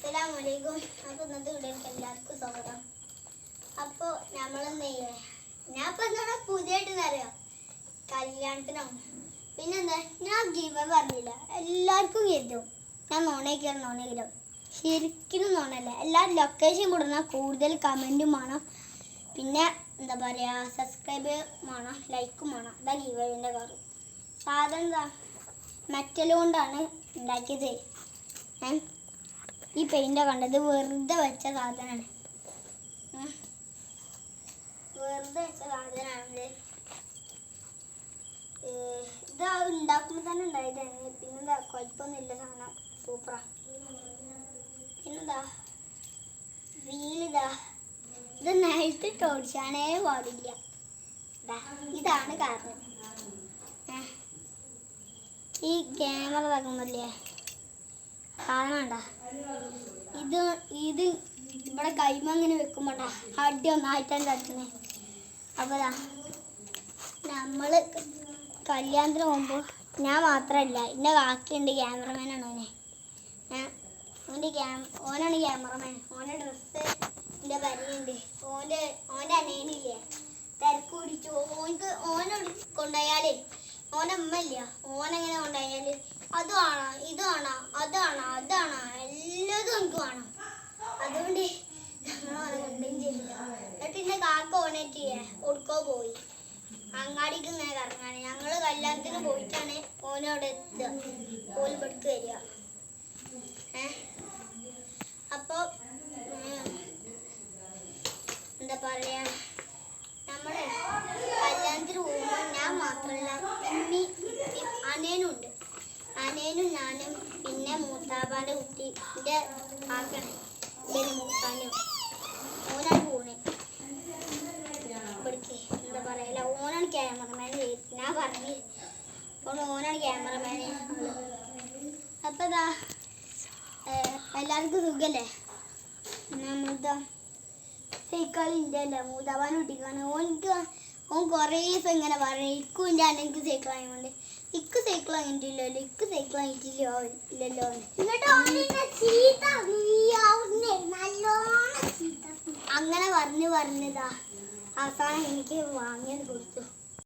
അസ്സലാമലൈക്കും. അപ്പോൾ ഇന്നത്തെ വീഡിയോയിലേക്ക് എല്ലാവർക്കും സ്വാഗതം. അപ്പോൾ നമ്മളെന്താ ചെയ്യുക, ഞാൻ ഇപ്പം എന്താ പുതിയതായിട്ടെന്നറിയാം കല്യാണത്തിനോ പിന്നെന്താ ഞാൻ ഗിവ് പറഞ്ഞില്ല. എല്ലാവർക്കും കരുതും ഞാൻ നോണേക്കിടും. ശരിക്കും നോണല്ല. എല്ലാവരും ലൊക്കേഷൻ കൊടുന്നാൽ കൂടുതൽ കമൻറ്റും വേണം, പിന്നെ എന്താ പറയുക സബ്സ്ക്രൈബ് വേണം, ലൈക്കും വേണം. ഇതാ ഗിവിൻ്റെ കാറ്. സാധനം എന്താ മെറ്റൽ കൊണ്ടാണ് ഉണ്ടാക്കിയത്. ഈ പെയിൻ്റ് കണ്ടത് വെറുതെ വെച്ച സാധനമാണ്. ഇത് ഉണ്ടാക്കുമ്പോൾ തന്നെ ഉണ്ടായതാണ്. പിന്നെന്താ കുഴപ്പമൊന്നുമില്ല, സാധനം സൂപ്പറാ. പിന്നെന്താ വീലിതാ, ഇത് നേരത്തെ ഓടിച്ചാനേ പാടില്ല. ഇതാണ് കാരണം. ഈ ക്യാമറ തകുന്നില്ലേ കാണണ്ട. ഇത് ഇവിടെ കൈമ അങ്ങനെ വെക്കുമ്പോണ്ടാ അടി ഒന്നായിട്ടാണ് തട്ടുന്നത്. അപ്പോൾ നമ്മൾ കല്യാണത്തിന് പോകുമ്പോൾ ഞാൻ മാത്രമല്ല, എൻ്റെ ബാക്കിയുണ്ട് ക്യാമറമാനാണ് ഓനാണ് ക്യാമറമാൻ. ഓൻ്റെ ഡ്രസ്സ് എൻ്റെ പരിയുണ്ട്. ഓൻ്റെ അനേനില്ലേ തിരക്ക് പിടിച്ചു. ഓനോട് കൊണ്ടുപോയാലേ ഓൻ്റെ അമ്മ ഇല്ല, ഓനെങ്ങനെ കൊണ്ടുപോയാൽ അത് വേണം, ഇത് വേണം, അതാണോ എല്ലാതും എനിക്ക് വേണം. അതുകൊണ്ട് ഞങ്ങൾ ഓനെ കൊണ്ടും ചെയ്യില്ല. എന്നിട്ട് എൻ്റെ കാക്ക ഓണേറ്റ് ചെയ്യേ ഒടുക്കോ പോയി അങ്ങാടിക്ക് ഇങ്ങനെ കറങ്ങാൻ. ഞങ്ങൾ കല്യാണത്തിന് പോയിട്ടാണ് ഓനവിടെ എത്തുക, ഓല് പെടുക്ക് വരിക. അപ്പോൾ എന്താ പറയാ, നമ്മൾ കല്യാണത്തിന് പോകുമ്പോൾ ഞാൻ മാത്രമല്ല അനേനുണ്ട്. അനേനും ഞാനും പിന്നെ മൂത്താപ്പാൻ്റെ കുട്ടി എൻ്റെ ആക്കണേ മൂത്താനും ഓനാണ് പോണേ ഇവിടേക്ക്. എന്താ പറയല, ഓനാണ് ക്യാമറമാന്. ഞാൻ പറഞ്ഞു ഓനാണ് ക്യാമറമാന്. അപ്പം ഇതാ എല്ലാവർക്കും സുഖല്ലേ. നമ്മളിതാ സൈക്കിളിൻ്റെ അല്ല മൂത്താപ്പാൻ്റെ കുട്ടിക്കാണ്. ഓൻ കുറേ ദിവസം ഇങ്ങനെ പറഞ്ഞു ഇക്കും എൻ്റെ അനക്ക് സൈക്കിൾ വാങ്ങിക്കൊണ്ട്. ഇക്ക് സൈക്കിൾ വാങ്ങിയിട്ടില്ലല്ലോ, ഇക്ക് സൈക്കിൾ വാങ്ങിയിട്ടില്ലല്ലോ ഇല്ലല്ലോ. അങ്ങനെ പറഞ്ഞതാ അവസാനം എനിക്ക് വാങ്ങിയത് കൊടുത്തു.